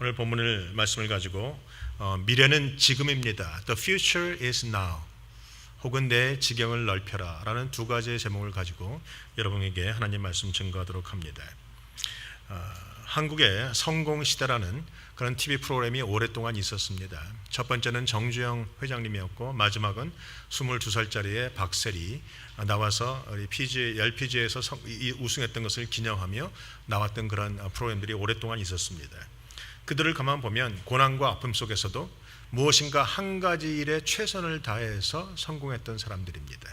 오늘 본문을 말씀을 가지고 미래는 지금입니다. The future is now. 혹은 내 지경을 넓혀라 라는 두 가지의 제목을 가지고 여러분에게 하나님 말씀 증거하도록 합니다. 한국의 성공시대라는 그런 TV 프로그램이 오랫동안 있었습니다. 첫 번째는 정주영 회장님이었고, 마지막은 22살짜리의 박세리 나와서 LPGA에서 우승했던 것을 기념하며 나왔던 그런 프로그램들이 오랫동안 있었습니다. 그들을 가만 보면 고난과 아픔 속에서도 무엇인가 한 가지 일에 최선을 다해서 성공했던 사람들입니다.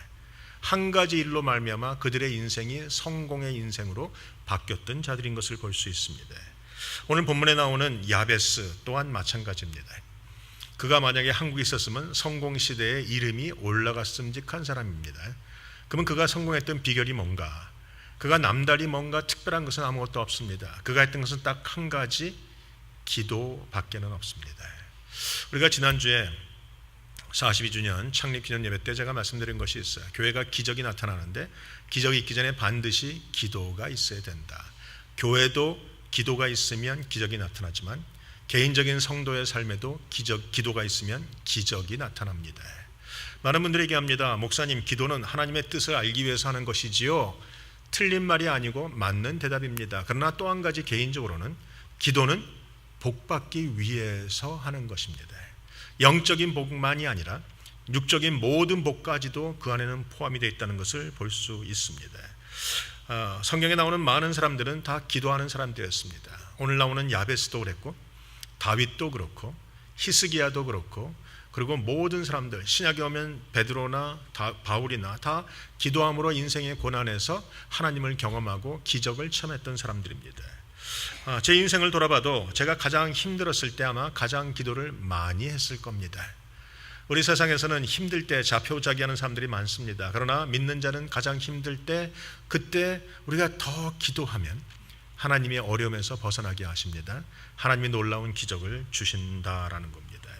한 가지 일로 말미암아 그들의 인생이 성공의 인생으로 바뀌었던 자들인 것을 볼 수 있습니다. 오늘 본문에 나오는 야베스 또한 마찬가지입니다. 그가 만약에 한국에 있었으면 성공시대에 이름이 올라갔음직한 사람입니다. 그러면 그가 성공했던 비결이 뭔가? 그가 남달리 뭔가 특별한 것은 아무것도 없습니다. 그가 했던 것은 딱 한 가지, 기도밖에는 없습니다. 우리가 지난주에 42주년 창립기념 예배 때 제가 말씀드린 것이 있어요. 교회가 기적이 나타나는데 기적이 있기 전에 반드시 기도가 있어야 된다. 교회도 기도가 있으면 기적이 나타나지만 개인적인 성도의 삶에도 기도가 있으면 기적이 나타납니다. 많은 분들이 얘기합니다. 목사님, 기도는 하나님의 뜻을 알기 위해서 하는 것이지요. 틀린 말이 아니고 맞는 대답입니다. 그러나 또 한 가지 개인적으로는 기도는 복받기 위해서 하는 것입니다. 영적인 복만이 아니라 육적인 모든 복까지도 그 안에는 포함이 되어 있다는 것을 볼 수 있습니다. 성경에 나오는 많은 사람들은 다 기도하는 사람들이었습니다. 오늘 나오는 야베스도 그랬고, 다윗도 그렇고, 히스기야도 그렇고, 그리고 모든 사람들, 신약에 오면 베드로나 바울이나 다 기도함으로 인생의 고난에서 하나님을 경험하고 기적을 체험했던 사람들입니다. 제 인생을 돌아봐도 제가 가장 힘들었을 때 아마 가장 기도를 많이 했을 겁니다. 우리 세상에서는 힘들 때 자포자기하는 사람들이 많습니다. 그러나 믿는 자는 가장 힘들 때, 그때 우리가 더 기도하면 하나님의 어려움에서 벗어나게 하십니다. 하나님이 놀라운 기적을 주신다라는 겁니다.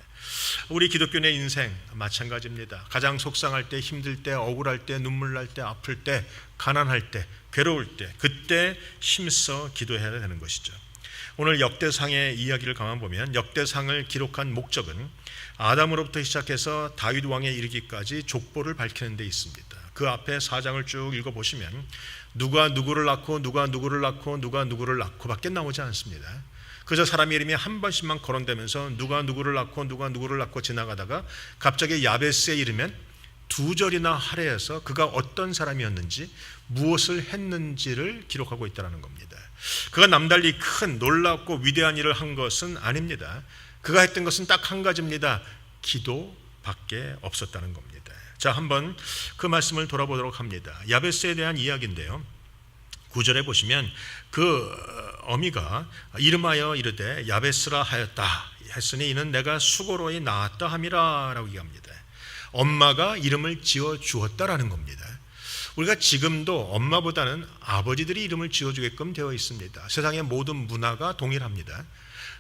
우리 기독교인의 인생 마찬가지입니다. 가장 속상할 때, 힘들 때, 억울할 때, 눈물 날 때, 아플 때, 가난할 때, 괴로울 때, 그때 힘써 기도해야 되는 것이죠. 오늘 역대상의 이야기를 가만 보면 역대상을 기록한 목적은 아담으로부터 시작해서 다윗 왕에 이르기까지 족보를 밝히는 데 있습니다. 그 앞에 4장을 쭉 읽어보시면 누가 누구를 낳고 누가 누구를 낳고 누가 누구를 낳고 밖에 나오지 않습니다. 그저 사람 이름이 한 번씩만 거론되면서 누가 누구를 낳고 누가 누구를 낳고 지나가다가 갑자기 야베스에 이르면 두 절이나 할애해서 그가 어떤 사람이었는지 무엇을 했는지를 기록하고 있다는 겁니다. 그가 남달리 큰 놀랍고 위대한 일을 한 것은 아닙니다. 그가 했던 것은 딱 한 가지입니다. 기도밖에 없었다는 겁니다. 자, 한번 그 말씀을 돌아보도록 합니다. 야베스에 대한 이야기인데요, 9절에 보시면 그 어미가 이름하여 이르되 야베스라 하였다 했으니 이는 내가 수고로이 낳았다 함이라 라고 얘기합니다. 엄마가 이름을 지어 주었다라는 겁니다. 우리가 지금도 엄마보다는 아버지들이 이름을 지어주게끔 되어 있습니다. 세상의 모든 문화가 동일합니다.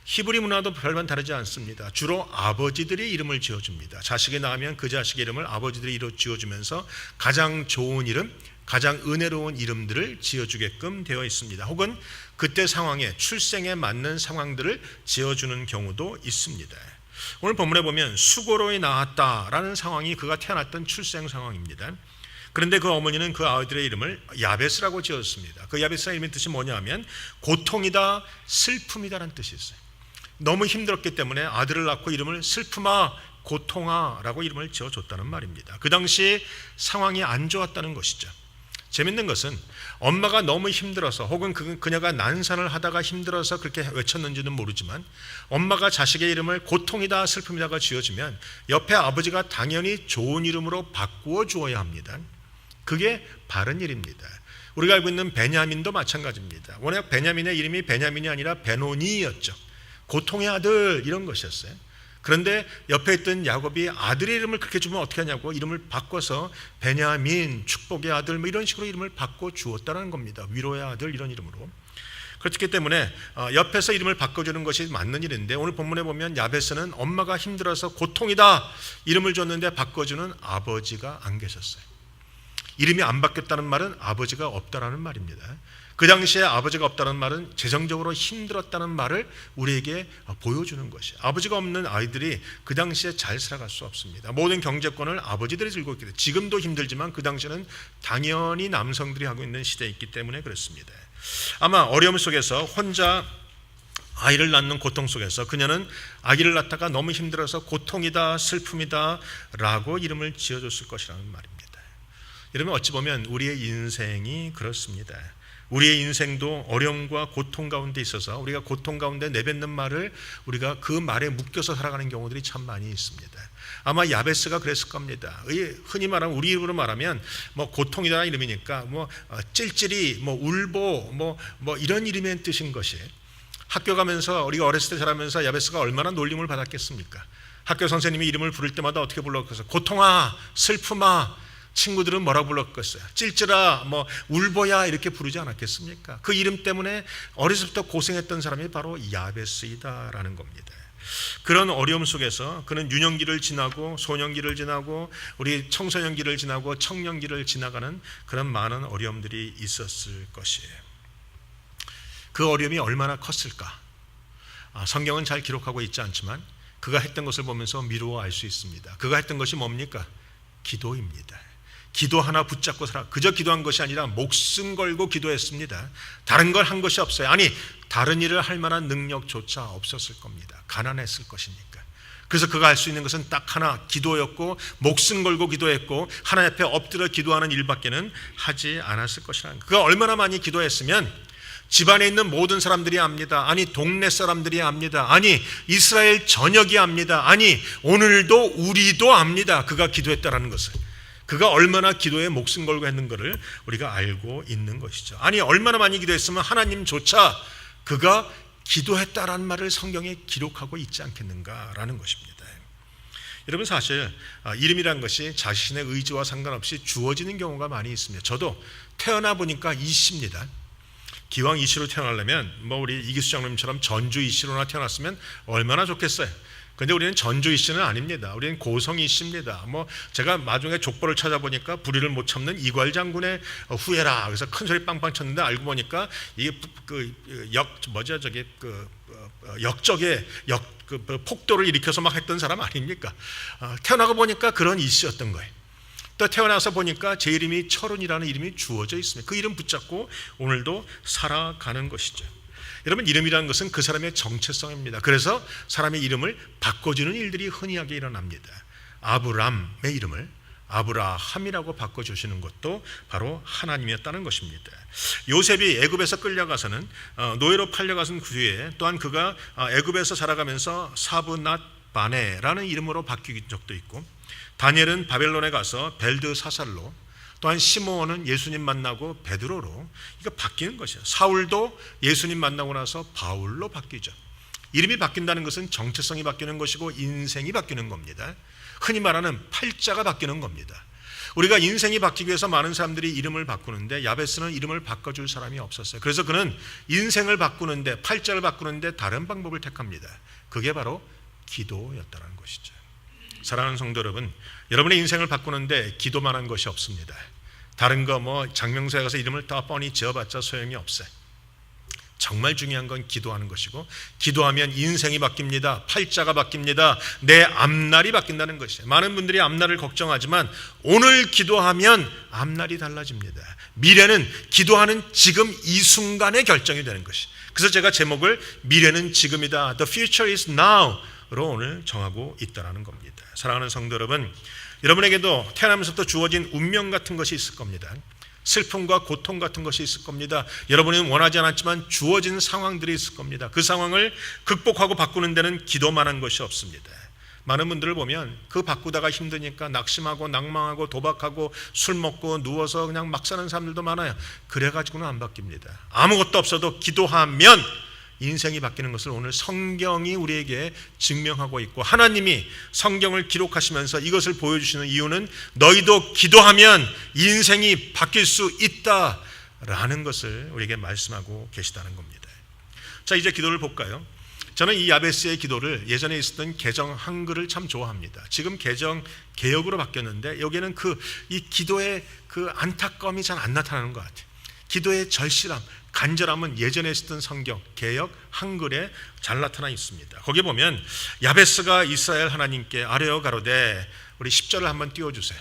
히브리 문화도 별반 다르지 않습니다. 주로 아버지들이 이름을 지어줍니다. 자식이 낳으면 그 자식의 이름을 아버지들이 지어주면서 가장 좋은 이름, 가장 은혜로운 이름들을 지어주게끔 되어 있습니다. 혹은 그때 상황에 출생에 맞는 상황들을 지어주는 경우도 있습니다. 오늘 본문에 보면 수고로이 낳았다라는 상황이 그가 태어났던 출생 상황입니다. 그런데 그 어머니는 그 아이들의 이름을 야베스라고 지었습니다. 그 야베스의 이름의 뜻이 뭐냐 하면 고통이다, 슬픔이다라는 뜻이 있어요. 너무 힘들었기 때문에 아들을 낳고 이름을 슬픔아, 고통아라고 이름을 지어줬다는 말입니다. 그 당시 상황이 안 좋았다는 것이죠. 재밌는 것은 엄마가 너무 힘들어서 혹은 그녀가 난산을 하다가 힘들어서 그렇게 외쳤는지는 모르지만 엄마가 자식의 이름을 고통이다, 슬픔이다가 지어주면 옆에 아버지가 당연히 좋은 이름으로 바꾸어 주어야 합니다. 그게 바른 일입니다. 우리가 알고 있는 베냐민도 마찬가지입니다. 워낙 베냐민의 이름이 베냐민이 아니라 베노니였죠. 고통의 아들 이런 것이었어요. 그런데 옆에 있던 야곱이 아들의 이름을 그렇게 주면 어떻게 하냐고 이름을 바꿔서 베냐민, 축복의 아들 뭐 이런 식으로 이름을 바꿔 주었다는 겁니다. 위로의 아들 이런 이름으로. 그렇기 때문에 옆에서 이름을 바꿔주는 것이 맞는 일인데 오늘 본문에 보면 야베스는 엄마가 힘들어서 고통이다 이름을 줬는데 바꿔주는 아버지가 안 계셨어요. 이름이 안 바뀌었다는 말은 아버지가 없다라는 말입니다. 그 당시에 아버지가 없다는 말은 재정적으로 힘들었다는 말을 우리에게 보여주는 것이에요. 아버지가 없는 아이들이 그 당시에 잘 살아갈 수 없습니다. 모든 경제권을 아버지들이 들고 있기 때문에 지금도 힘들지만 그 당시에는 당연히 남성들이 하고 있는 시대에 있기 때문에 그렇습니다. 아마 어려움 속에서 혼자 아이를 낳는 고통 속에서 그녀는 아기를 낳다가 너무 힘들어서 고통이다, 슬픔이다 라고 이름을 지어줬을 것이라는 말입니다. 여러분, 어찌 보면 우리의 인생이 그렇습니다. 우리의 인생도 어려움과 고통 가운데 있어서 우리가 고통 가운데 내뱉는 말을 우리가 그 말에 묶여서 살아가는 경우들이 참 많이 있습니다. 아마 야베스가 그랬을 겁니다. 흔히 말하면 우리 입으로 말하면 뭐 고통이라는 이름이니까 뭐 찔찔이, 뭐 울보, 뭐 이런 이름의 뜻인 것이, 학교 가면서 우리가 어렸을 때 자라면서 야베스가 얼마나 놀림을 받았겠습니까? 학교 선생님이 이름을 부를 때마다 어떻게 불렀겠어요? 고통아, 슬픔아. 친구들은 뭐라고 불렀겠어요? 찔찔아, 뭐 울보야 이렇게 부르지 않았겠습니까? 그 이름 때문에 어렸을 때부터 고생했던 사람이 바로 야베스이다라는 겁니다. 그런 어려움 속에서 그는 유년기를 지나고 소년기를 지나고 우리 청소년기를 지나고 청년기를 지나가는 그런 많은 어려움들이 있었을 것이에요. 그 어려움이 얼마나 컸을까? 성경은 잘 기록하고 있지 않지만 그가 했던 것을 보면서 미루어 알 수 있습니다. 그가 했던 것이 뭡니까? 기도입니다. 기도 하나 붙잡고 살아. 그저 기도한 것이 아니라 목숨 걸고 기도했습니다. 다른 걸 한 것이 없어요. 아니, 다른 일을 할 만한 능력조차 없었을 겁니다. 가난했을 것이니까. 그래서 그가 할 수 있는 것은 딱 하나, 기도였고 목숨 걸고 기도했고 하나님 앞에 엎드려 기도하는 일밖에는 하지 않았을 것이라는 거예요. 그가 얼마나 많이 기도했으면 집안에 있는 모든 사람들이 압니다. 아니, 동네 사람들이 압니다. 아니, 이스라엘 전역이 압니다. 아니, 오늘도 우리도 압니다. 그가 기도했다라는 것을. 그가 얼마나 기도에 목숨 걸고 했는 것을 우리가 알고 있는 것이죠. 아니, 얼마나 많이 기도했으면 하나님조차 그가 기도했다라는 말을 성경에 기록하고 있지 않겠는가라는 것입니다. 여러분, 사실 이름이란 것이 자신의 의지와 상관없이 주어지는 경우가 많이 있습니다. 저도 태어나 보니까 이씨입니다. 기왕 이씨로 태어나려면 뭐 우리 이기수 장로님처럼 전주 이씨로나 태어났으면 얼마나 좋겠어요. 그런데 우리는 전주 이씨는 아닙니다. 우리는 고성 이씨입니다. 뭐 제가 나중에 족보를 찾아보니까 불의를 못 참는 이괄 장군의 후예라. 그래서 큰 소리 빵빵 쳤는데 알고 보니까 이게 역적의 폭도를 일으켜서 막 했던 사람 아닙니까? 태어나고 보니까 그런 이씨였던 거예요. 또 태어나서 보니까 제 이름이 철훈이라는 이름이 주어져 있습니다. 그 이름 붙잡고 오늘도 살아가는 것이죠. 여러분, 이름이라는 것은 그 사람의 정체성입니다. 그래서 사람의 이름을 바꿔주는 일들이 흔히하게 일어납니다. 아브람의 이름을 아브라함이라고 바꿔주시는 것도 바로 하나님이었다는 것입니다. 요셉이 애굽에서 끌려가서는 노예로 팔려가선 그 후에 또한 그가 애굽에서 자라가면서 사브낫 바네라는 이름으로 바뀐 적도 있고, 다니엘은 바벨론에 가서 벨드사살로, 또한 시므온은 예수님 만나고 베드로로 이거 바뀌는 것이에요. 사울도 예수님 만나고 나서 바울로 바뀌죠. 이름이 바뀐다는 것은 정체성이 바뀌는 것이고 인생이 바뀌는 겁니다. 흔히 말하는 팔자가 바뀌는 겁니다. 우리가 인생이 바뀌기 위해서 많은 사람들이 이름을 바꾸는데 야베스는 이름을 바꿔줄 사람이 없었어요. 그래서 그는 인생을 바꾸는데, 팔자를 바꾸는데 다른 방법을 택합니다. 그게 바로 기도였다는 것이죠. 사랑하는 성도 여러분, 여러분의 인생을 바꾸는데 기도만 한 것이 없습니다. 다른 거 뭐 장명소에 가서 이름을 다 뻔히 지어봤자 소용이 없어요. 정말 중요한 건 기도하는 것이고, 기도하면 인생이 바뀝니다. 팔자가 바뀝니다. 내 앞날이 바뀐다는 것이에요. 많은 분들이 앞날을 걱정하지만 오늘 기도하면 앞날이 달라집니다. 미래는 기도하는 지금 이 순간에 결정이 되는 것이. 그래서 제가 제목을 미래는 지금이다, The future is now 로 오늘 정하고 있다는 겁니다. 사랑하는 성도 여러분, 여러분에게도 태어나면서부터 주어진 운명 같은 것이 있을 겁니다. 슬픔과 고통 같은 것이 있을 겁니다. 여러분은 원하지 않았지만 주어진 상황들이 있을 겁니다. 그 상황을 극복하고 바꾸는 데는 기도만 한 것이 없습니다. 많은 분들을 보면 그 바꾸다가 힘드니까 낙심하고 낭망하고 도박하고 술 먹고 누워서 그냥 막 사는 사람들도 많아요. 그래가지고는 안 바뀝니다. 아무것도 없어도 기도하면 인생이 바뀌는 것을 오늘 성경이 우리에게 증명하고 있고, 하나님이 성경을 기록하시면서 이것을 보여주시는 이유는 너희도 기도하면 인생이 바뀔 수 있다라는 것을 우리에게 말씀하고 계시다는 겁니다. 자, 이제 기도를 볼까요? 저는 이 야베스의 기도를 예전에 있었던 개정 한글을 참 좋아합니다. 지금 개정 개역으로 바뀌었는데 여기에는 이 기도의 그 안타까움이 잘 안 나타나는 것 같아요. 기도의 절실함, 간절함은 예전에 쓰던 성경 개역 한글에 잘 나타나 있습니다. 거기에 보면 야베스가 이스라엘 하나님께 아뢰어 가로되, 우리 10절을 한번 띄워주세요.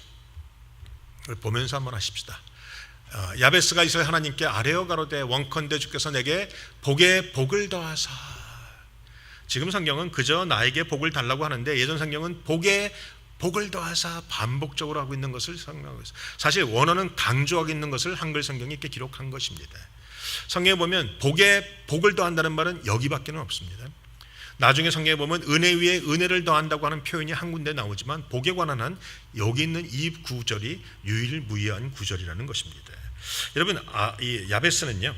우리 보면서 한번 하십시다. 야베스가 이스라엘 하나님께 아뢰어 가로되 원컨대 주께서 내게 복에 복을 더하사. 지금 성경은 그저 나에게 복을 달라고 하는데 예전 성경은 복에 복을 더하사 반복적으로 하고 있는 것을 설명하고 있어요. 사실 원어는 강조하고 있는 것을 한글 성경이 이렇게 기록한 것입니다. 성경에 보면 복에 복을 더한다는 말은 여기밖에는 없습니다. 나중에 성경에 보면 은혜 위에 은혜를 더한다고 하는 표현이 한 군데 나오지만 복에 관한 한 여기 있는 이 구절이 유일무이한 구절이라는 것입니다. 여러분, 이 야베스는요,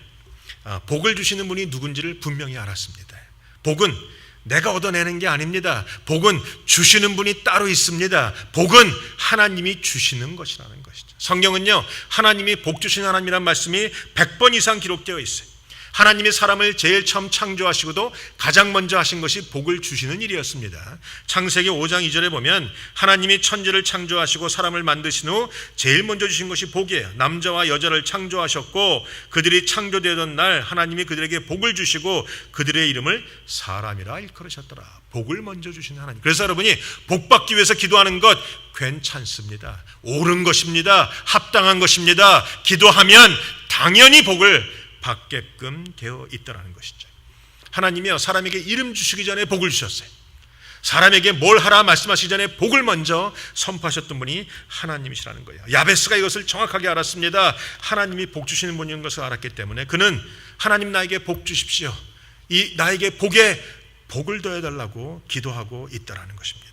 복을 주시는 분이 누군지를 분명히 알았습니다. 복은 내가 얻어내는 게 아닙니다. 복은 주시는 분이 따로 있습니다. 복은 하나님이 주시는 것이라는 것이죠. 성경은요, 하나님이 복 주시는 하나님이라는 말씀이 100번 이상 기록되어 있어요. 하나님이 사람을 제일 처음 창조하시고도 가장 먼저 하신 것이 복을 주시는 일이었습니다. 창세기 5장 2절에 보면 하나님이 천지를 창조하시고 사람을 만드신 후 제일 먼저 주신 것이 복이에요. 남자와 여자를 창조하셨고 그들이 창조되던 날 하나님이 그들에게 복을 주시고 그들의 이름을 사람이라 일컬으셨더라. 복을 먼저 주시는 하나님. 그래서 여러분이 복 받기 위해서 기도하는 것 괜찮습니다. 옳은 것입니다. 합당한 것입니다. 기도하면 당연히 복을 받게끔 되어 있다는 것이죠. 하나님이요, 사람에게 이름 주시기 전에 복을 주셨어요. 사람에게 뭘 하라 말씀하시기 전에 복을 먼저 선포하셨던 분이 하나님이시라는 거예요. 야베스가 이것을 정확하게 알았습니다. 하나님이 복 주시는 분인 것을 알았기 때문에 그는 하나님 나에게 복 주십시오, 이 나에게 복에 복을 더해달라고 기도하고 있다는 것입니다.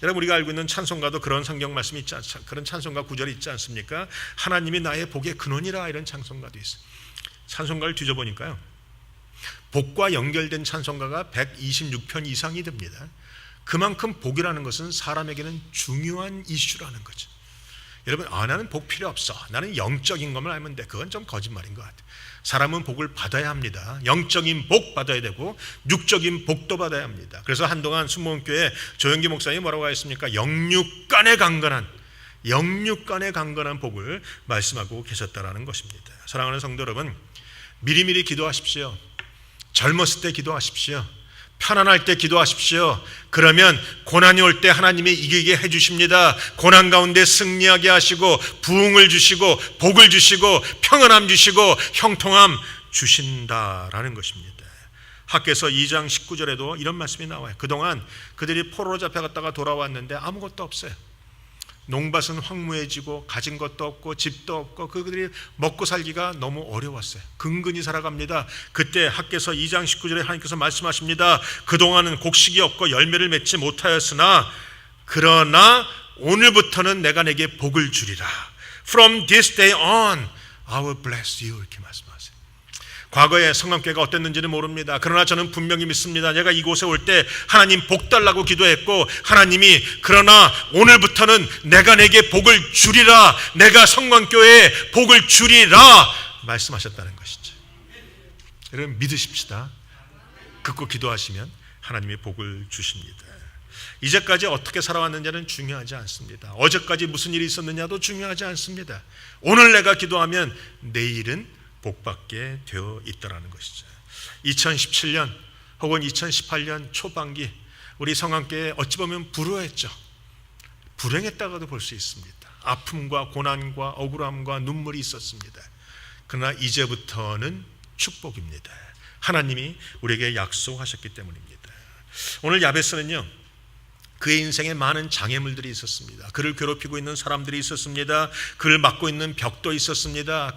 여러분, 우리가 알고 있는 찬송가도 그런 성경 말씀이 있지 않습니까? 그런 찬송가 구절이 있지 않습니까? 하나님이 나의 복의 근원이라, 이런 찬송가도 있어요. 찬송가를 뒤져보니까요, 복과 연결된 찬송가가 126편 이상이 됩니다. 그만큼 복이라는 것은 사람에게는 중요한 이슈라는 거죠. 여러분, 나는 복 필요 없어, 나는 영적인 것만 알면 돼, 그건 좀 거짓말인 것 같아요. 사람은 복을 받아야 합니다. 영적인 복 받아야 되고 육적인 복도 받아야 합니다. 그래서 한동안 순복음교회 조영기 목사님이 뭐라고 하셨습니까? 영육간의 강건한 복을 말씀하고 계셨다라는 것입니다. 사랑하는 성도 여러분, 미리미리 기도하십시오. 젊었을 때 기도하십시오. 편안할 때 기도하십시오. 그러면 고난이 올 때 하나님이 이기게 해주십니다. 고난 가운데 승리하게 하시고 부흥을 주시고 복을 주시고 평안함 주시고 형통함 주신다라는 것입니다. 학개서 2장 19절에도 이런 말씀이 나와요. 그동안 그들이 포로로 잡혀갔다가 돌아왔는데 아무것도 없어요. 농밭은 황무해지고 가진 것도 없고 집도 없고 그들이 먹고 살기가 너무 어려웠어요. 근근히 살아갑니다. 그때 학개서 2장 19절에 하나님께서 말씀하십니다. 그동안은 곡식이 없고 열매를 맺지 못하였으나 그러나 오늘부터는 내가 내게 복을 주리라. From this day on I will bless you, 이렇게 말씀하세요. 과거에 성남교회가 어땠는지는 모릅니다. 그러나 저는 분명히 믿습니다. 내가 이곳에 올 때 하나님 복 달라고 기도했고 하나님이 그러나 오늘부터는 내가 내게 복을 주리라, 내가 성광교회에 복을 주리라 말씀하셨다는 것이죠. 여러분, 믿으십시다. 듣고 기도하시면 하나님이 복을 주십니다. 이제까지 어떻게 살아왔느냐는 중요하지 않습니다. 어제까지 무슨 일이 있었느냐도 중요하지 않습니다. 오늘 내가 기도하면 내일은 복받게 되어 있다는 것이죠. 2017년 혹은 2018년 초반기 우리 성안교회 어찌 보면 불우했죠. 불행했다고도 볼 수 있습니다. 아픔과 고난과 억울함과 눈물이 있었습니다. 그러나 이제부터는 축복입니다. 하나님이 우리에게 약속하셨기 때문입니다. 오늘 야베스는요, 그의 인생에 많은 장애물들이 있었습니다. 그를 괴롭히고 있는 사람들이 있었습니다. 그를 막고 있는 벽도 있었습니다.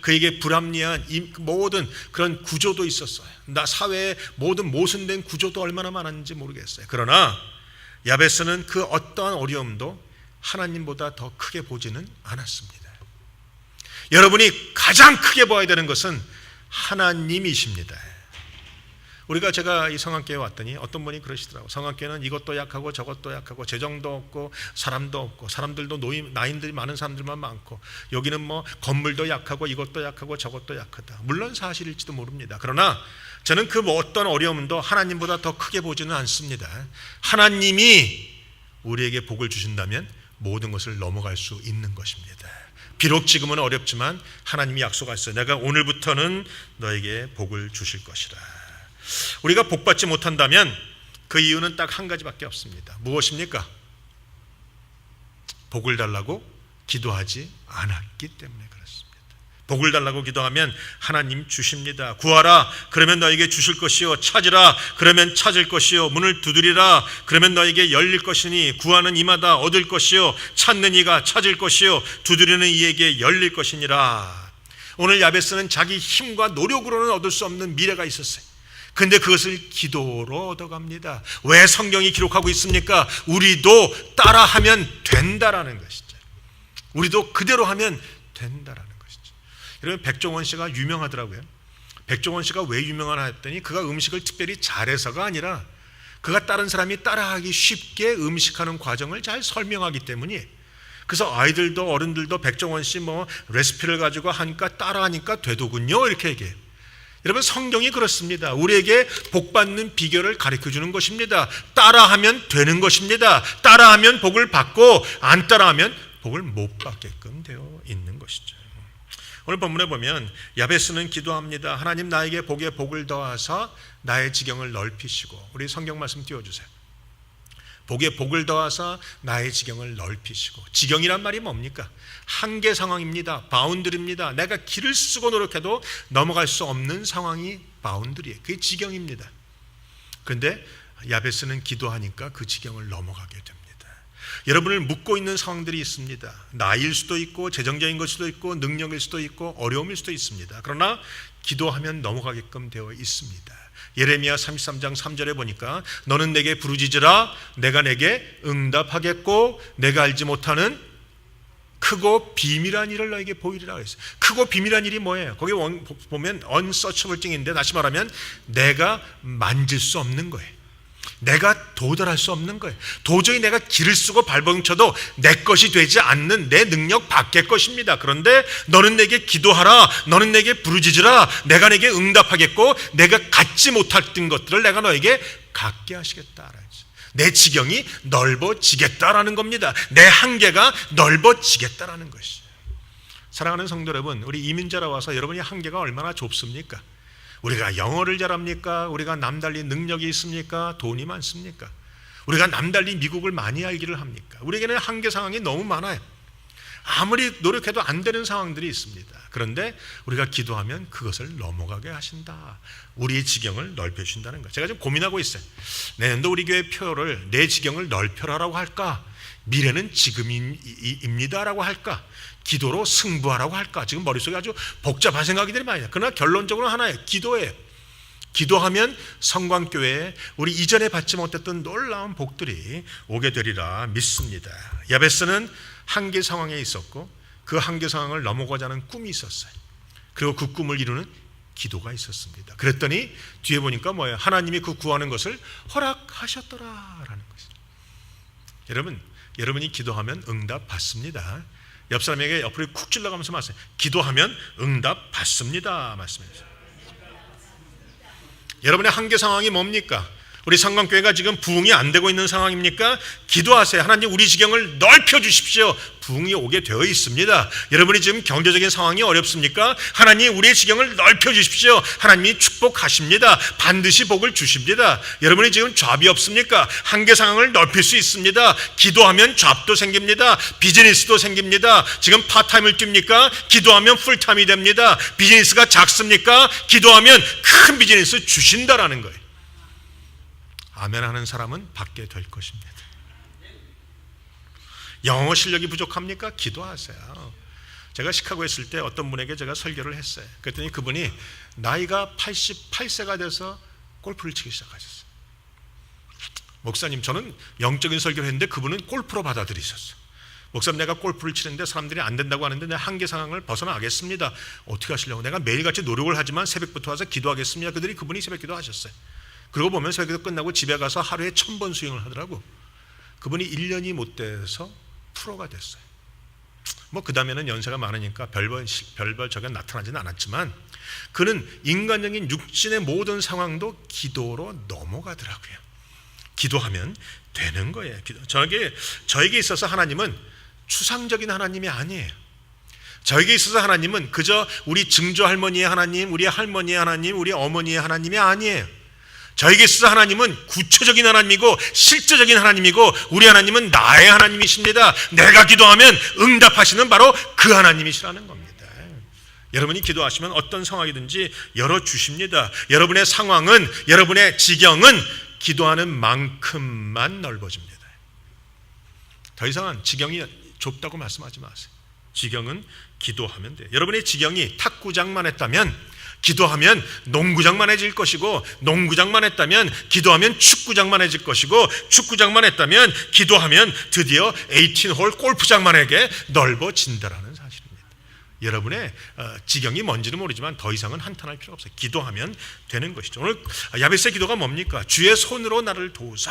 그에게 불합리한 모든 그런 구조도 있었어요. 사회의 모든 모순된 구조도 얼마나 많았는지 모르겠어요. 그러나 야베스는 그 어떠한 어려움도 하나님보다 더 크게 보지는 않았습니다. 여러분이 가장 크게 봐야 되는 것은 하나님이십니다. 제가 이 성안교회에 왔더니 어떤 분이 그러시더라고요. 성안교회는 이것도 약하고 저것도 약하고 재정도 없고 사람도 없고 사람들도 나이들이 많은 사람들만 많고 여기는 뭐 건물도 약하고 이것도 약하고 저것도 약하다. 물론 사실일지도 모릅니다. 그러나 저는 그 어떤 어려움도 하나님보다 더 크게 보지는 않습니다. 하나님이 우리에게 복을 주신다면 모든 것을 넘어갈 수 있는 것입니다. 비록 지금은 어렵지만 하나님이 약속하셨어요. 내가 오늘부터는 너에게 복을 주실 것이라. 우리가 복 받지 못한다면 그 이유는 딱 한 가지밖에 없습니다. 무엇입니까? 복을 달라고 기도하지 않았기 때문에 그렇습니다. 복을 달라고 기도하면 하나님 주십니다. 구하라 그러면 너에게 주실 것이요, 찾으라 그러면 찾을 것이요, 문을 두드리라 그러면 너에게 열릴 것이니 구하는 이마다 얻을 것이요, 찾는 이가 찾을 것이요, 두드리는 이에게 열릴 것이니라. 오늘 야베스는 자기 힘과 노력으로는 얻을 수 없는 미래가 있었어요. 근데 그것을 기도로 얻어갑니다. 왜 성경이 기록하고 있습니까? 우리도 따라하면 된다라는 것이죠. 우리도 그대로 하면 된다라는 것이죠. 여러분, 백종원 씨가 유명하더라고요. 백종원 씨가 왜 유명하나 했더니 그가 음식을 특별히 잘해서가 아니라 그가 다른 사람이 따라하기 쉽게 음식하는 과정을 잘 설명하기 때문이에요. 그래서 아이들도 어른들도 백종원 씨 레시피를 가지고 하니까 따라하니까 되더군요 이렇게 얘기해요. 여러분, 성경이 그렇습니다. 우리에게 복받는 비결을 가르쳐주는 것입니다. 따라하면 되는 것입니다. 따라하면 복을 받고 안 따라하면 복을 못 받게끔 되어 있는 것이죠. 오늘 본문에 보면 야베스는 기도합니다. 하나님 나에게 복에 복을 더하사 나의 지경을 넓히시고, 우리 성경 말씀 띄워주세요. 복에 복을 더하사 나의 지경을 넓히시고. 지경이란 말이 뭡니까? 한계 상황입니다. 바운드리입니다. 내가 길을 쓰고 노력해도 넘어갈 수 없는 상황이 바운드리예요. 그게 지경입니다. 그런데 야베스는 기도하니까 그 지경을 넘어가게 됩니다. 여러분을 묶고 있는 상황들이 있습니다. 나이일 수도 있고 재정적인 것 수도 있고 능력일 수도 있고 어려움일 수도 있습니다. 그러나 기도하면 넘어가게끔 되어 있습니다. 예레미야 33장 3절에 보니까 너는 내게 부르짖으라 내가 내게 응답하겠고 내가 알지 못하는 크고 비밀한 일을 너에게 보이리라 그랬어요. 크고 비밀한 일이 뭐예요? 거기 보면 unsearchable thing인데, 다시 말하면 내가 만질 수 없는 거예요. 내가 도달할 수 없는 거예요. 도저히 내가 길을 쓰고 발버둥쳐도 내 것이 되지 않는 내 능력 밖의 것입니다. 그런데 너는 내게 기도하라, 너는 내게 부르짖으라, 내가 내게 응답하겠고 내가 갖지 못했던 것들을 내가 너에게 갖게 하시겠다. 내 지경이 넓어지겠다라는 겁니다. 내 한계가 넓어지겠다라는 것이죠. 사랑하는 성도 여러분, 우리 이민자라 와서 여러분이 한계가 얼마나 좁습니까? 우리가 영어를 잘합니까? 우리가 남달리 능력이 있습니까? 돈이 많습니까? 우리가 남달리 미국을 많이 알기를 합니까? 우리에게는 한계 상황이 너무 많아요. 아무리 노력해도 안 되는 상황들이 있습니다. 그런데 우리가 기도하면 그것을 넘어가게 하신다. 우리의 지경을 넓혀주신다는 것. 제가 지금 고민하고 있어요. 내년도 우리 교회 표를 내 지경을 넓혀라라고 할까? 미래는 지금입니다라고 할까? 기도로 승부하라고 할까? 지금 머릿속에 아주 복잡한 생각이들이 많이 나요. 그러나 결론적으로 하나예요. 기도예요. 기도하면 성광교회에 우리 이전에 받지 못했던 놀라운 복들이 오게 되리라 믿습니다. 야베스는 한계 상황에 있었고 그 한계 상황을 넘어가자 하는 꿈이 있었어요. 그리고 그 꿈을 이루는 기도가 있었습니다. 그랬더니 뒤에 보니까 뭐예요? 하나님이 그 구하는 것을 허락하셨더라라는 것이죠. 여러분이 기도하면 응답 받습니다. 옆 사람에게 옆으로 쿡 찔러가면서 말씀해요. 기도하면 응답 받습니다. 말씀해주세요. 여러분의 한계 상황이 뭡니까? 우리 성광교회가 지금 부흥이 안 되고 있는 상황입니까? 기도하세요. 하나님 우리 지경을 넓혀주십시오. 부흥이 오게 되어 있습니다. 여러분이 지금 경제적인 상황이 어렵습니까? 하나님 우리의 지경을 넓혀주십시오. 하나님이 축복하십니다. 반드시 복을 주십니다. 여러분이 지금 잡이 없습니까? 한계 상황을 넓힐 수 있습니다. 기도하면 잡도 생깁니다. 비즈니스도 생깁니다. 지금 파타임을 뜁니까? 기도하면 풀타임이 됩니다. 비즈니스가 작습니까? 기도하면 큰 비즈니스 주신다라는 거예요. 아멘 하는 사람은 받게 될 것입니다. 영어 실력이 부족합니까? 기도하세요. 제가 시카고에 있을 때 어떤 분에게 제가 설교를 했어요. 그랬더니 그분이 나이가 88세가 돼서 골프를 치기 시작하셨어요. 목사님, 저는 영적인 설교를 했는데 그분은 골프로 받아들이셨어요. 목사님, 내가 골프를 치는데 사람들이 안 된다고 하는데 내 한계 상황을 벗어나겠습니다. 어떻게 하시려고? 내가 매일같이 노력을 하지만 새벽부터 와서 기도하겠습니다. 그분이 새벽 기도하셨어요. 그러고 보면 새벽기도 끝나고 집에 가서 하루에 1000번 수영을 하더라고. 그분이 1년이 못 돼서 프로가 됐어요. 그 다음에는 연세가 많으니까 별별 적이 나타나지는 않았지만 그는 인간적인 육신의 모든 상황도 기도로 넘어가더라고요. 기도하면 되는 거예요. 저에게 있어서 하나님은 추상적인 하나님이 아니에요. 저에게 있어서 하나님은 그저 우리 증조 할머니의 하나님, 우리 할머니의 하나님, 우리 어머니의 하나님이 아니에요. 저에게 있어서 하나님은 구체적인 하나님이고 실제적인 하나님이고 우리 하나님은 나의 하나님이십니다. 내가 기도하면 응답하시는 바로 그 하나님이시라는 겁니다. 여러분이 기도하시면 어떤 상황이든지 열어주십니다. 여러분의 상황은, 여러분의 지경은 기도하는 만큼만 넓어집니다. 더 이상은 지경이 좁다고 말씀하지 마세요. 지경은 기도하면 돼요. 여러분의 지경이 탁구장만 했다면 기도하면 농구장만 해질 것이고, 농구장만 했다면 기도하면 축구장만 해질 것이고, 축구장만 했다면 기도하면 드디어 18홀 골프장만에게 넓어진다라는 사실입니다. 여러분의 지경이 뭔지는 모르지만 더 이상은 한탄할 필요 없어요. 기도하면 되는 것이죠. 오늘 야베스의 기도가 뭡니까? 주의 손으로 나를 도우사.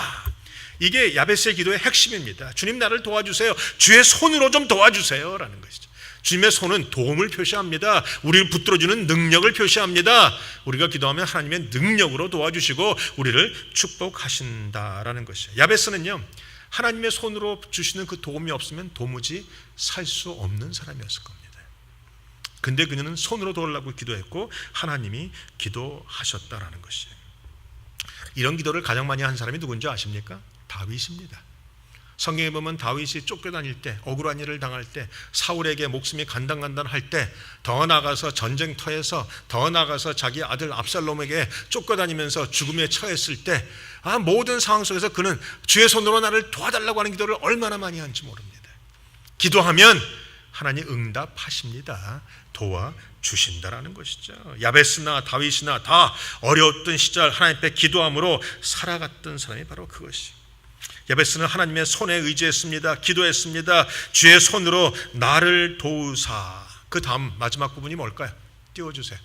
이게 야베스의 기도의 핵심입니다. 주님 나를 도와주세요. 주의 손으로 좀 도와주세요 라는 것이죠. 주님의 손은 도움을 표시합니다. 우리를 붙들어주는 능력을 표시합니다. 우리가 기도하면 하나님의 능력으로 도와주시고 우리를 축복하신다라는 것이죠. 야베스는요, 하나님의 손으로 주시는 그 도움이 없으면 도무지 살 수 없는 사람이었을 겁니다. 근데 그녀는 손으로 도우려고 기도했고 하나님이 기도하셨다라는 것이에요. 이런 기도를 가장 많이 한 사람이 누군지 아십니까? 다윗입니다. 성경에 보면 다윗이 쫓겨다닐 때, 억울한 일을 당할 때, 사울에게 목숨이 간당간당할 때, 더 나아가서 전쟁터에서, 더 나아가서 자기 아들 압살롬에게 쫓겨다니면서 죽음에 처했을 때, 모든 상황 속에서 그는 주의 손으로 나를 도와달라고 하는 기도를 얼마나 많이 한지 모릅니다. 기도하면 하나님 응답하십니다. 도와주신다라는 것이죠. 야베스나 다윗이나 다 어려웠던 시절 하나님 앞에 기도함으로 살아갔던 사람이 바로 그것이죠. 야베스는 하나님의 손에 의지했습니다. 기도했습니다. 주의 손으로 나를 도우사. 그 다음 마지막 부분이 뭘까요? 띄워주세요.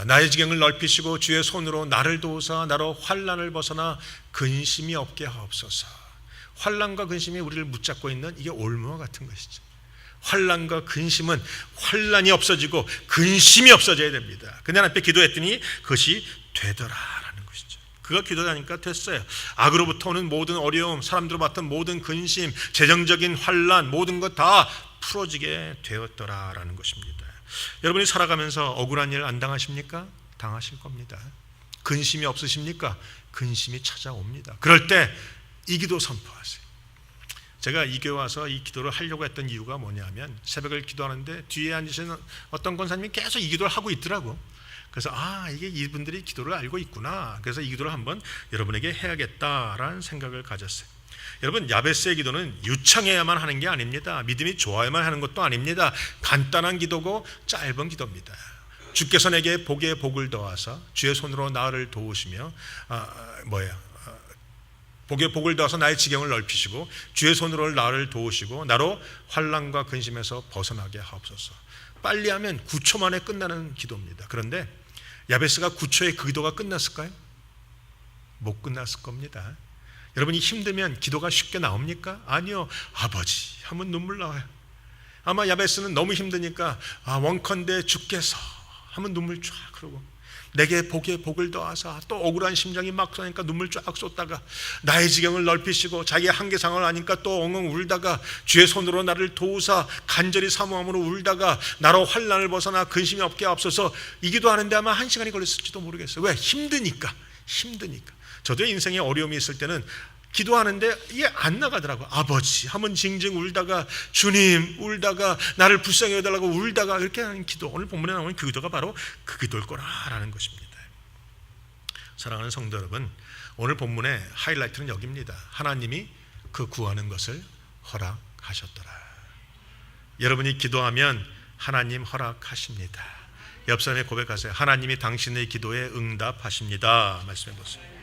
나의 지경을 넓히시고 주의 손으로 나를 도우사 나로 환난을 벗어나 근심이 없게 하옵소서. 환난과 근심이 우리를 붙잡고 있는 이게 올무와 같은 것이죠. 환난과 근심은 환난이 없어지고 근심이 없어져야 됩니다. 근데 하나님 앞에 기도했더니 그것이 되더라. 그가 기도하니까 됐어요. 악으로부터 오는 모든 어려움, 사람들로 봤던 모든 근심, 재정적인 환난, 모든 것 다 풀어지게 되었더라라는 것입니다. 여러분이 살아가면서 억울한 일 안 당하십니까? 당하실 겁니다. 근심이 없으십니까? 근심이 찾아옵니다. 그럴 때 이 기도 선포하세요. 제가 이 교회 와서 이 기도를 하려고 했던 이유가 뭐냐면, 새벽을 기도하는데 뒤에 앉으신 어떤 권사님이 계속 이 기도를 하고 있더라고. 그래서 이게 이분들이 기도를 알고 있구나. 그래서 이 기도를 한번 여러분에게 해야겠다라는 생각을 가졌어요. 여러분, 야베스의 기도는 유창해야만 하는 게 아닙니다. 믿음이 좋아야만 하는 것도 아닙니다. 간단한 기도고 짧은 기도입니다. 주께서 내게 복에 복을 더하사 주의 손으로 나를 도우시며 복에 복을 더하사 나의 지경을 넓히시고 주의 손으로 나를 도우시고 나로 환난과 근심에서 벗어나게 하옵소서. 빨리 하면 9초 만에 끝나는 기도입니다. 그런데 야베스가 9초에 그 기도가 끝났을까요? 못 끝났을 겁니다. 여러분이 힘들면 기도가 쉽게 나옵니까? 아니요. 아버지 하면 눈물 나와요. 아마 야베스는 너무 힘드니까 원컨대 주께서 하면 눈물 쫙 흐르고, 내게 복에 복을 더하사, 또 억울한 심정이 막 쏘니까 눈물 쫙 쏟다가, 나의 지경을 넓히시고 자기의 한계상을 아니까 또 엉엉 울다가, 주의 손으로 나를 도우사 간절히 사모함으로 울다가 나로 환난을 벗어나 근심이 없게 앞서서 이 기도하는데 아마 1시간이 걸렸을지도 모르겠어요. 왜? 힘드니까. 저도 인생에 어려움이 있을 때는 기도하는데 이게 안 나가더라고요. 아버지 하면 징징 울다가, 주님 울다가, 나를 불쌍히 여달라고 울다가, 이렇게 하는 기도, 오늘 본문에 나오는 그 기도가 바로 그 기도일 거라는 것입니다. 사랑하는 성도 여러분, 오늘 본문의 하이라이트는 여기입니다. 하나님이 그 구하는 것을 허락하셨더라. 여러분이 기도하면 하나님 허락하십니다. 옆 사람에 고백하세요. 하나님이 당신의 기도에 응답하십니다. 말씀해 보세요.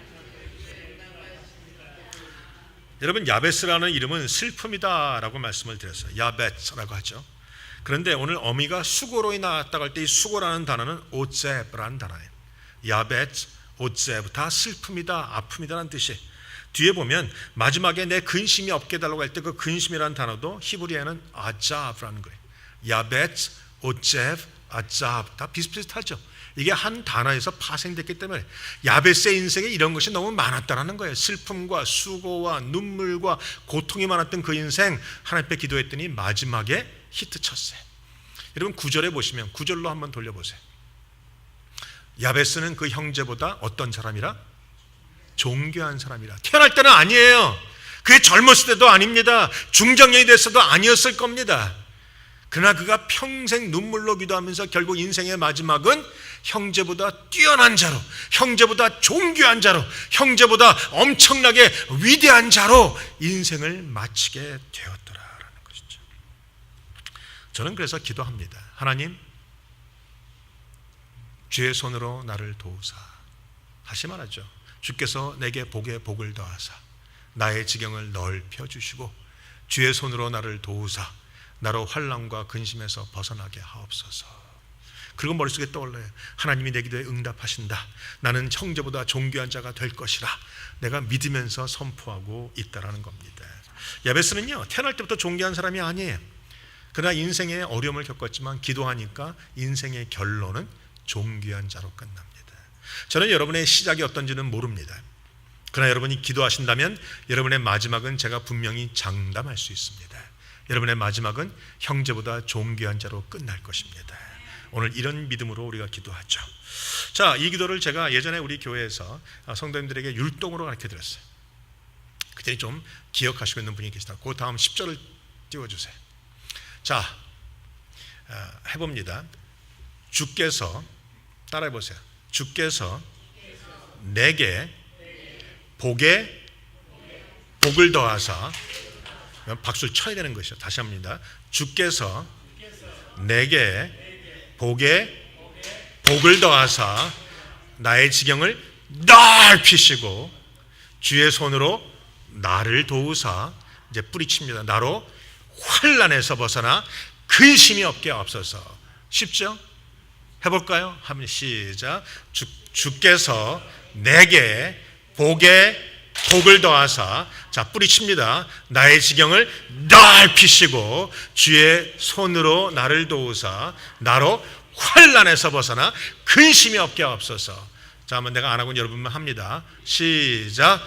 여러분, 야베스라는 이름은 슬픔이다라고 말씀을 드렸어요. 야벳라고 하죠. 그런데 오늘 어미가 수고로 나왔다고 할 때 이 수고라는 단어는 오제브라는 단어예요. 야벳, 오제브, 다 슬픔이다, 아픔이다라는 뜻이에요. 뒤에 보면 마지막에 내 근심이 없게 해달라고 할 때 그 근심이라는 단어도 히브리어는 아자브라는 거예요. 야벳, 오제브, 아자브, 다 비슷비슷하죠. 이게 한 단어에서 파생됐기 때문에 야베스의 인생에 이런 것이 너무 많았다는 거예요. 슬픔과 수고와 눈물과 고통이 많았던 그 인생, 하나님 앞에 기도했더니 마지막에 히트 쳤어요. 여러분 9절에 보시면 9절로 한번 돌려보세요. 야베스는 그 형제보다 어떤 사람이라? 존귀한 사람이라. 태어날 때는 아니에요. 그의 젊었을 때도 아닙니다. 중장년이 됐어도 아니었을 겁니다. 그러나 그가 평생 눈물로 기도하면서 결국 인생의 마지막은 형제보다 뛰어난 자로, 형제보다 존귀한 자로, 형제보다 엄청나게 위대한 자로 인생을 마치게 되었더라라는 것이죠. 저는 그래서 기도합니다. 하나님, 주의 손으로 나를 도우사. 다시 말하죠. 주께서 내게 복에 복을 더하사 나의 지경을 넓혀 주시고 주의 손으로 나를 도우사 나로 환난과 근심에서 벗어나게 하옵소서. 그리고 머릿속에 떠올라요. 하나님이 내 기도에 응답하신다. 나는 형제보다 존귀한 자가 될 것이라 내가 믿으면서 선포하고 있다라는 겁니다. 야베스는요, 태어날 때부터 존귀한 사람이 아니에요. 그러나 인생에 어려움을 겪었지만 기도하니까 인생의 결론은 존귀한 자로 끝납니다. 저는 여러분의 시작이 어떤지는 모릅니다. 그러나 여러분이 기도하신다면 여러분의 마지막은 제가 분명히 장담할 수 있습니다. 여러분의 마지막은 형제보다 존귀한 자로 끝날 것입니다. 오늘 이런 믿음으로 우리가 기도하죠. 자, 이 기도를 제가 예전에 우리 교회에서 성도님들에게 율동으로 가르쳐 드렸어요. 그때 좀 기억하시고 있는 분이 계시다. 그 다음 10절을 띄워주세요. 자, 해봅니다. 주께서, 따라해 보세요. 주께서 내게 복에 복을 더하사, 박수를 쳐야 되는 것이죠. 다시 합니다. 주께서 내게 복에 복을 더하사 나의 지경을 넓히시고 주의 손으로 나를 도우사, 이제 뿌리칩니다. 나로 환난에서 벗어나 근심이 없게 하옵소서. 쉽죠? 해볼까요? 하면 시작. 주께서 내게 복에 복을 더하사, 자, 뿌리칩니다. 나의 지경을 넓히시고 주의 손으로 나를 도우사 나로 환난에서 벗어나 근심이 없게 하옵소서. 자, 한번 내가 안 하고 여러분만 합니다. 시작.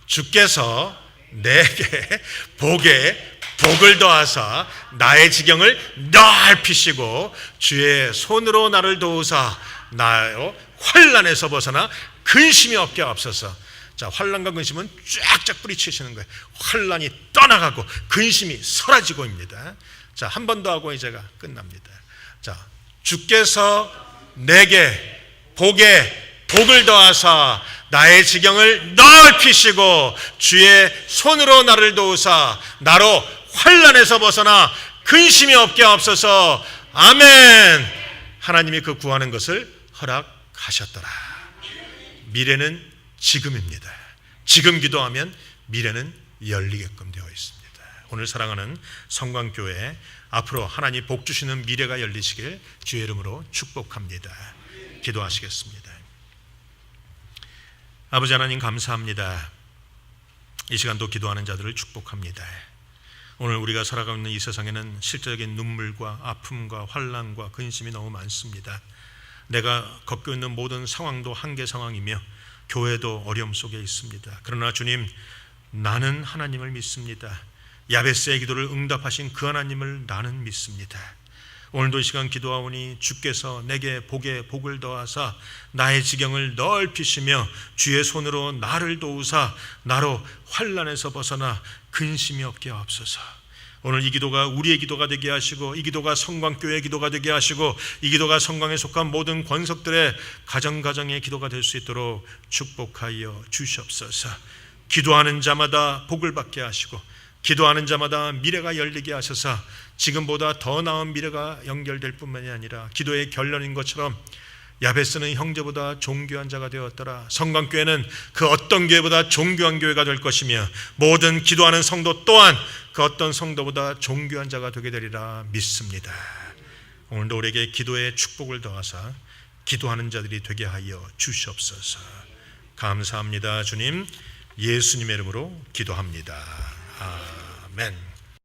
주께서 내게 복에 복을 더하사 나의 지경을 넓히시고 주의 손으로 나를 도우사 나로 환난에서 벗어나 근심이 없게 하옵소서. 자, 환난과 근심은 쫙쫙 뿌리치시는 거예요. 환난이 떠나가고 근심이 사라지고입니다. 자, 한 번 더 하고 이제가 끝납니다. 자, 주께서 내게 복에 복을 더하사 나의 지경을 넓히시고 주의 손으로 나를 도우사 나로 환난에서 벗어나 근심이 없게 하옵소서. 아멘. 하나님이 그 구하는 것을 허락하셨더라. 미래는 지금입니다. 지금 기도하면 미래는 열리게끔 되어 있습니다. 오늘 사랑하는 성광교회, 앞으로 하나님 복 주시는 미래가 열리시길 주의 이름으로 축복합니다. 기도하시겠습니다. 아버지 하나님, 감사합니다. 이 시간도 기도하는 자들을 축복합니다. 오늘 우리가 살아가고 있는 이 세상에는 실제적인 눈물과 아픔과 환난과 근심이 너무 많습니다. 내가 겪고 있는 모든 상황도 한계 상황이며 교회도 어려움 속에 있습니다. 그러나 주님, 나는 하나님을 믿습니다. 야베스의 기도를 응답하신 그 하나님을 나는 믿습니다. 오늘도 이 시간 기도하오니 주께서 내게 복에 복을 더하사 나의 지경을 넓히시며 주의 손으로 나를 도우사 나로 환난에서 벗어나 근심이 없게 하옵소서. 오늘 이 기도가 우리의 기도가 되게 하시고 이 기도가 성광교회의 기도가 되게 하시고 이 기도가 성광에 속한 모든 권석들의 가정가정의 기도가 될 수 있도록 축복하여 주시옵소서. 기도하는 자마다 복을 받게 하시고 기도하는 자마다 미래가 열리게 하셔서 지금보다 더 나은 미래가 연결될 뿐만이 아니라 기도의 결론인 것처럼 야베스는 형제보다 존귀한 자가 되었더라. 성광교회는 그 어떤 교회보다 존귀한 교회가 될 것이며 모든 기도하는 성도 또한 그 어떤 성도보다 존귀한 자가 되게 되리라 믿습니다. 오늘도 우리에게 기도의 축복을 더하사 기도하는 자들이 되게 하여 주시옵소서. 감사합니다. 주님, 예수님의 이름으로 기도합니다. 아멘.